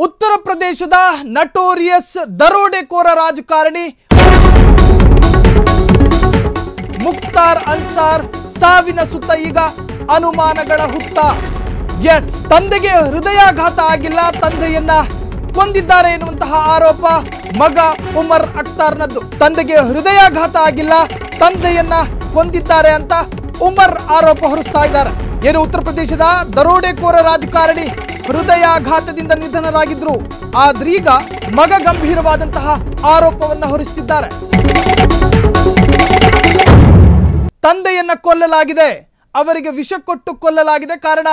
ಉತ್ತರ ಪ್ರದೇಶದ ನಟೋರಿಯಸ್ ದರೋಡೆಕೋರ ರಾಜಕಾರಣಿ ಮುಖ್ತಾರ್ ಅನ್ಸಾರ್ ಸಾವಿನ ಸುತ್ತ ಈಗ ಅನುಮಾನಗಳ ಹುತ್ತ. ಎಸ್, ತಂದೆಗೆ ಹೃದಯಾಘಾತ ಆಗಿಲ್ಲ, ತಂದೆಯನ್ನ ಕೊಂದಿದ್ದಾರೆ ಎನ್ನುವಂತಹ ಆರೋಪ ಮಗ ಉಮರ್ ಅಖ್ತಾರ್ನದ್ದು. ತಂದೆಗೆ ಹೃದಯಾಘಾತ ಆಗಿಲ್ಲ, ತಂದೆಯನ್ನ ಕೊಂದಿದ್ದಾರೆ ಅಂತ ಉಮರ್ ಆರೋಪ ಹೊರಿಸ್ತಾ ಇದ್ದಾರೆ. ಏನು ಉತ್ತರ ಪ್ರದೇಶದ ದರೋಡೆಕೋರ ರಾಜಕಾರಣಿ ಹೃದಯಾಘಾತದಿಂದ ನಿಧನರಾಗಿದ್ರು, ಆದ್ರೀಗ ಮಗ ಗಂಭೀರವಾದಂತಹ ಆರೋಪವನ್ನ ಹೊರಿಸುತ್ತಿದ್ದಾರೆ. ತಂದೆಯನ್ನ ಕೊಲ್ಲಲಾಗಿದೆ, ಅವರಿಗೆ ವಿಷ ಕೊಟ್ಟು ಕೊಲ್ಲಲಾಗಿದೆ. ಕಾರಣ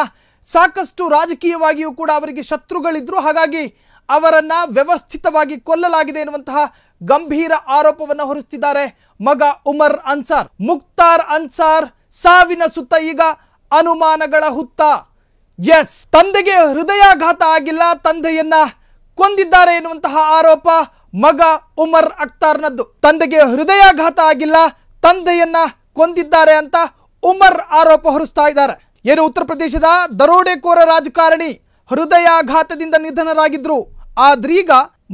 ಸಾಕಷ್ಟು ರಾಜಕೀಯವಾಗಿಯೂ ಕೂಡ ಅವರಿಗೆ ಶತ್ರುಗಳಿದ್ರು, ಹಾಗಾಗಿ ಅವರನ್ನ ವ್ಯವಸ್ಥಿತವಾಗಿ ಕೊಲ್ಲಲಾಗಿದೆ ಎನ್ನುವಂತಹ ಗಂಭೀರ ಆರೋಪವನ್ನು ಹೊರಿಸುತ್ತಿದ್ದಾರೆ ಮಗ ಉಮರ್ ಅನ್ಸಾರ್. ಮುಖ್ತಾರ್ ಅನ್ಸಾರ್ ಸಾವಿನ ಸುತ್ತ ಈಗ ಅನುಮಾನಗಳ ಹುತ್ತ. ಎಸ್, ತಂದೆಗೆ ಹೃದಯಾಘಾತ ಆಗಿಲ್ಲ, ತಂದೆಯನ್ನ ಕೊಂದಿದ್ದಾರೆ ಎನ್ನುವಂತಹ ಆರೋಪ ಮಗ ಉಮರ್ ಅಖ್ತಾರ್ನದ್ದು. ತಂದೆಗೆ ಹೃದಯಾಘಾತ ಆಗಿಲ್ಲ, ತಂದೆಯನ್ನ ಕೊಂದಿದ್ದಾರೆ ಅಂತ ಉಮರ್ ಆರೋಪ ಹೊರಿಸ್ತಾ ಇದ್ದಾರೆ. ಏನು ಉತ್ತರ ಪ್ರದೇಶದ ದರೋಡೆಕೋರ ರಾಜಕಾರಣಿ ಹೃದಯಾಘಾತದಿಂದ ನಿಧನರಾಗಿದ್ರು, ಆದ್ರೀಗ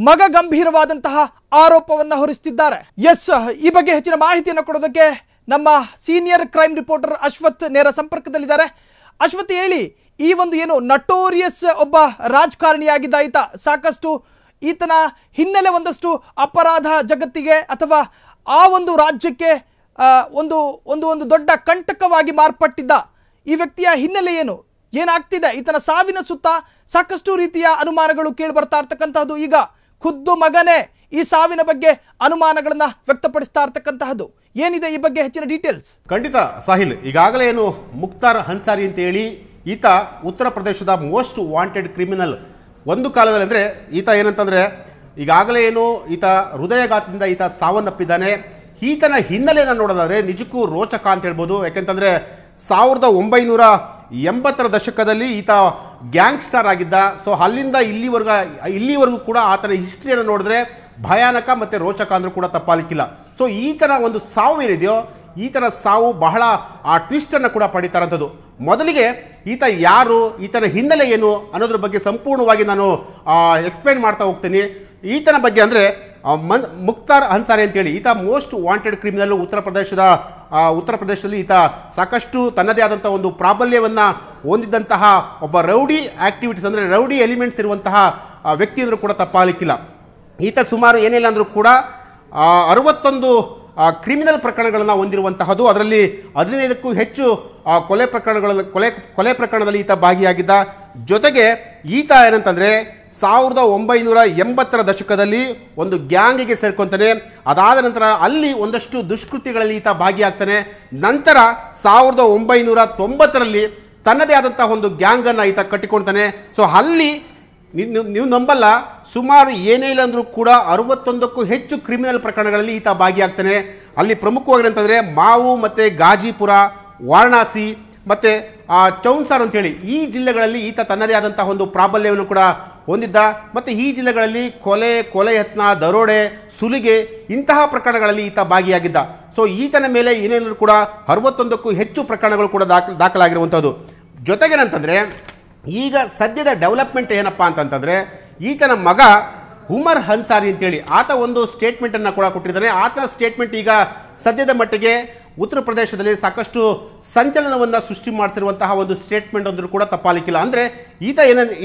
ಮಗ ಗಂಭೀರವಾದಂತಹ ಆರೋಪವನ್ನ ಹೊರಿಸುತ್ತಿದ್ದಾರೆ. ಎಸ್, ಈ ಬಗ್ಗೆ ಹೆಚ್ಚಿನ ಮಾಹಿತಿಯನ್ನು ಕೊಡೋದಕ್ಕೆ ನಮ್ಮ ಸೀನಿಯರ್ ಕ್ರೈಮ್ ರಿಪೋರ್ಟರ್ ಅಶ್ವಥ್ ನೇರ ಸಂಪರ್ಕದಲ್ಲಿದ್ದಾರೆ. ಅಶ್ವಥ್, ಹೇಳಿ, ಈ ಒಂದು ಏನು ನಟೋರಿಯಸ್ ಒಬ್ಬ ರಾಜಕಾರಣಿಯಾಗಿದ್ದ ಈತ, ಸಾಕಷ್ಟು ಈತನ ಹಿನ್ನೆಲೆ ಒಂದಷ್ಟು ಅಪರಾಧ ಜಗತ್ತಿಗೆ ಅಥವಾ ಆ ಒಂದು ರಾಜ್ಯಕ್ಕೆ ಒಂದು ಒಂದು ಒಂದು ದೊಡ್ಡ ಕಂಟಕವಾಗಿ ಮಾರ್ಪಟ್ಟಿದ್ದ ಈ ವ್ಯಕ್ತಿಯ ಹಿನ್ನೆಲೆ ಏನು, ಏನಾಗ್ತಿದೆ? ಈತನ ಸಾವಿನ ಸುತ್ತ ಸಾಕಷ್ಟು ರೀತಿಯ ಅನುಮಾನಗಳು ಕೇಳಿ ಬರ್ತಾ ಇರ್ತಕ್ಕಂತಹದ್ದು. ಈಗ ಖುದ್ದು ಮಗನೇ ಈ ಸಾವಿನ ಬಗ್ಗೆ ಅನುಮಾನಗಳನ್ನ ವ್ಯಕ್ತಪಡಿಸ್ತಾ ಇರ್ತಕ್ಕಂತಹದ್ದು. ಏನಿದೆ ಈ ಬಗ್ಗೆ ಹೆಚ್ಚಿನ ಡೀಟೇಲ್ಸ್? ಖಂಡಿತ ಸಾಹಿಲ್, ಈಗಾಗಲೇ ಏನು ಮುಖ್ತಾರ್ ಅನ್ಸಾರಿ ಅಂತ ಹೇಳಿ ಈತ ಉತ್ತರ ಪ್ರದೇಶದ ಮೋಸ್ಟ್ ವಾಂಟೆಡ್ ಕ್ರಿಮಿನಲ್ ಒಂದು ಕಾಲದಲ್ಲಿ. ಅಂದರೆ ಈತ ಏನಂತಂದರೆ ಈಗಾಗಲೇ ಏನು ಈತ ಹೃದಯಾಘಾತದಿಂದ ಈತ ಸಾವನ್ನಪ್ಪಿದ್ದಾನೆ. ಈತನ ಹಿನ್ನೆಲೆಯನ್ನು ನೋಡೋದಾದ್ರೆ ನಿಜಕ್ಕೂ ರೋಚಕ ಅಂತ ಹೇಳ್ಬೋದು. ಯಾಕೆಂತಂದರೆ 1980ರ ದಶಕದಲ್ಲಿ ಈತ ಗ್ಯಾಂಗ್ಸ್ಟರ್ ಆಗಿದ್ದ. ಸೊ ಅಲ್ಲಿಂದ ಇಲ್ಲಿವರೆಗೂ ಕೂಡ ಆತನ ಹಿಸ್ಟ್ರಿಯನ್ನು ನೋಡಿದ್ರೆ ಭಯಾನಕ ಮತ್ತು ರೋಚಕ ಅಂದರೂ ಕೂಡ ತಪ್ಪಾಲಿಕ್ಕಿಲ್ಲ. ಸೊ ಈತನ ಒಂದು ಸಾವು ಏನಿದೆಯೋ, ಈತನ ಸಾವು ಬಹಳ ಆ ಟ್ವಿಸ್ಟನ್ನು ಕೂಡ ಪಡಿತಾರಂಥದ್ದು. ಮೊದಲಿಗೆ ಈತ ಯಾರು, ಈತನ ಹಿನ್ನೆಲೆ ಏನು ಅನ್ನೋದ್ರ ಬಗ್ಗೆ ಸಂಪೂರ್ಣವಾಗಿ ನಾನು ಎಕ್ಸ್ಪ್ಲೇನ್ ಮಾಡ್ತಾ ಹೋಗ್ತೀನಿ. ಈತನ ಬಗ್ಗೆ ಅಂದರೆ ಮುಖ್ತಾರ್ ಅನ್ಸಾರಿ ಅಂತೇಳಿ ಈತ ಮೋಸ್ಟ್ ವಾಂಟೆಡ್ ಕ್ರಿಮಿನಲ್ ಉತ್ತರ ಪ್ರದೇಶದಲ್ಲಿ ಈತ ಸಾಕಷ್ಟು ತನ್ನದೇ ಆದಂಥ ಒಂದು ಪ್ರಾಬಲ್ಯವನ್ನು ಹೊಂದಿದ್ದಂತಹ ಒಬ್ಬ ರೌಡಿ ಆಕ್ಟಿವಿಟೀಸ್ ಅಂದರೆ ರೌಡಿ ಎಲಿಮೆಂಟ್ಸ್ ಇರುವಂತಹ ವ್ಯಕ್ತಿ ಅಂದರೂ ಕೂಡ ತಪ್ಪಾಗಲಿಕ್ಕಿಲ್ಲ. ಈತ ಸುಮಾರು ಏನಿಲ್ಲ ಅಂದರೂ ಕೂಡ 61 ಕ್ರಿಮಿನಲ್ ಪ್ರಕರಣಗಳನ್ನು ಹೊಂದಿರುವಂತಹದ್ದು. ಅದರಲ್ಲಿ 15ಕ್ಕೂ ಹೆಚ್ಚು ಕೊಲೆ ಪ್ರಕರಣದಲ್ಲಿ ಈತ ಭಾಗಿಯಾಗಿದ್ದ. ಜೊತೆಗೆ ಈತ ಏನಂತಂದರೆ 1980ರ ದಶಕದಲ್ಲಿ ಒಂದು ಗ್ಯಾಂಗಿಗೆ ಸೇರ್ಕೊತಾನೆ. ಅದಾದ ನಂತರ ಅಲ್ಲಿ ಒಂದಷ್ಟು ದುಷ್ಕೃತ್ಯಗಳಲ್ಲಿ ಈತ ಭಾಗಿಯಾಗ್ತಾನೆ. ನಂತರ 1990ರಲ್ಲಿ ತನ್ನದೇ ಆದಂತಹ ಒಂದು ಗ್ಯಾಂಗನ್ನು ಈತ ಕಟ್ಟಿಕೊಳ್ತಾನೆ. ಸೊ ಅಲ್ಲಿ ನೀವು ನಂಬಲ್ಲ, ಸುಮಾರು ಏನೇ ಇಲ್ಲ ಅಂದರೂ ಕೂಡ 61ಕ್ಕೂ ಹೆಚ್ಚು ಕ್ರಿಮಿನಲ್ ಪ್ರಕರಣಗಳಲ್ಲಿ ಈತ ಭಾಗಿಯಾಗ್ತಾನೆ. ಅಲ್ಲಿ ಪ್ರಮುಖವಾಗಿ ಅಂತಂದರೆ ಮಾವು ಮತ್ತು ಗಾಜಿಪುರ, ವಾರಣಾಸಿ ಮತ್ತು ಚೌನ್ಸಾರ್ ಅಂತೇಳಿ ಈ ಜಿಲ್ಲೆಗಳಲ್ಲಿ ಈತ ತನ್ನದೇ ಆದಂತಹ ಒಂದು ಪ್ರಾಬಲ್ಯವನ್ನು ಕೂಡ ಹೊಂದಿದ್ದ. ಮತ್ತು ಈ ಜಿಲ್ಲೆಗಳಲ್ಲಿ ಕೊಲೆ ಯತ್ನ, ದರೋಡೆ, ಸುಲಿಗೆ ಇಂತಹ ಪ್ರಕರಣಗಳಲ್ಲಿ ಈತ ಭಾಗಿಯಾಗಿದ್ದ. ಸೊ ಈತನ ಮೇಲೆ ಏನೇನೂ ಕೂಡ 61ಕ್ಕೂ ಹೆಚ್ಚು ಪ್ರಕರಣಗಳು ಕೂಡ ದಾಖಲಾಗಿರುವಂಥದ್ದು. ಜೊತೆಗೇನಂತಂದರೆ ಈಗ ಸದ್ಯದ ಡೆವಲಪ್ಮೆಂಟ್ ಏನಪ್ಪ ಅಂತಂತಂದರೆ ಈತನ ಮಗ ಉಮರ್ ಅನ್ಸಾರಿ ಅಂತೇಳಿ ಆತ ಒಂದು ಸ್ಟೇಟ್ಮೆಂಟನ್ನು ಕೂಡ ಕೊಟ್ಟಿದ್ದಾನೆ. ಆತನ ಸ್ಟೇಟ್ಮೆಂಟ್ ಈಗ ಸದ್ಯದ ಮಟ್ಟಿಗೆ ಉತ್ತರ ಪ್ರದೇಶದಲ್ಲಿ ಸಾಕಷ್ಟು ಸಂಚಲನವನ್ನು ಸೃಷ್ಟಿ ಮಾಡಿಸಿರುವಂತಹ ಒಂದು ಸ್ಟೇಟ್ಮೆಂಟ್ ಅಂದರೂ ಕೂಡ ತಪ್ಪಾಲಿಕ್ಕಿಲ್ಲ. ಅಂದರೆ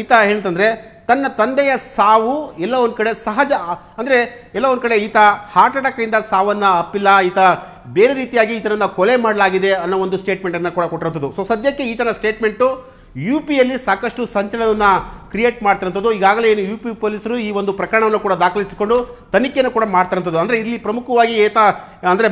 ಈತ ಹೇಳ್ತಂದರೆ ತನ್ನ ತಂದೆಯ ಸಾವು ಎಲ್ಲ ಒಂದು ಕಡೆ ಸಹಜ, ಅಂದರೆ ಎಲ್ಲ ಒಂದು ಕಡೆ ಈತ ಹಾರ್ಟ್ ಅಟ್ಯಾಕಿಂದ ಸಾವನ್ನು ಅಪ್ಪಿಲ್ಲ, ಈತ ಬೇರೆ ರೀತಿಯಾಗಿ ಈತನನ್ನು ಕೊಲೆ ಮಾಡಲಾಗಿದೆ ಅನ್ನೋ ಒಂದು ಸ್ಟೇಟ್ಮೆಂಟನ್ನು ಕೂಡ ಕೊಟ್ಟಿರುವಂಥದ್ದು. ಸೊ ಸದ್ಯಕ್ಕೆ ಈತನ ಸ್ಟೇಟ್ಮೆಂಟು UPಯಲ್ಲಿ ಸಾಕಷ್ಟು ಸಂಚಲನವನ್ನು ಕ್ರಿಯೇಟ್ ಮಾಡ್ತಿರೋಂಥದ್ದು. ಈಗಾಗಲೇ ಏನು UP ಪೊಲೀಸರು ಈ ಒಂದು ಪ್ರಕರಣವನ್ನು ಕೂಡ ದಾಖಲಿಸಿಕೊಂಡು ತನಿಖೆಯನ್ನು ಕೂಡ ಮಾಡ್ತಿರೋಂಥದ್ದು. ಅಂದರೆ ಇಲ್ಲಿ ಪ್ರಮುಖವಾಗಿ ಅಂದರೆ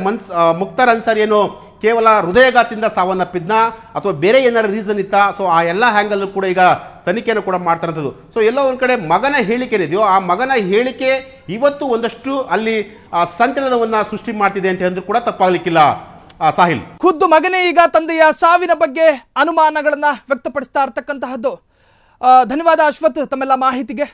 ಮುಖ್ತಾರ್ ಅನ್ಸಾರಿ ಏನು ಕೇವಲ ಹೃದಯಾಘಾತದಿಂದ ಸಾವನ್ನಪ್ಪಿದ್ನ ಅಥವಾ ಬೇರೆ ಏನಾರು ರೀಸನ್ ಇತ್ತಾ? ಸೊ ಆ ಎಲ್ಲ ಹ್ಯಾಂಗಲ್ಲೂ ಕೂಡ ಈಗ ತನಿಖೆಯನ್ನು ಕೂಡ ಮಾಡ್ತಿರೋಂಥದ್ದು. ಸೊ ಎಲ್ಲ ಒಂದು ಕಡೆ ಮಗನ ಹೇಳಿಕೆ ಏನಿದೆಯೋ ಆ ಮಗನ ಹೇಳಿಕೆ ಇವತ್ತು ಒಂದಷ್ಟು ಅಲ್ಲಿ ಸಂಚಲನವನ್ನು ಸೃಷ್ಟಿ ಮಾಡ್ತಿದೆ ಅಂತ ಹೇಳಿದ್ರು ಕೂಡ ತಪ್ಪಾಗಲಿಕ್ಕಿಲ್ಲ. ಸಾಹಿಲ್, ಖುದ್ದು ಮಗನೇ ಈಗ ತಂದೆಯ ಸಾವಿನ ಬಗ್ಗೆ ಅನುಮಾನಗಳನ್ನ ವ್ಯಕ್ತಪಡಿಸ್ತಾ ಇರ್ತಕ್ಕಂತಹದ್ದು. ಧನ್ಯವಾದ ಅಶ್ವಥ್ ತಮ್ಮೆಲ್ಲ ಮಾಹಿತಿಗೆ.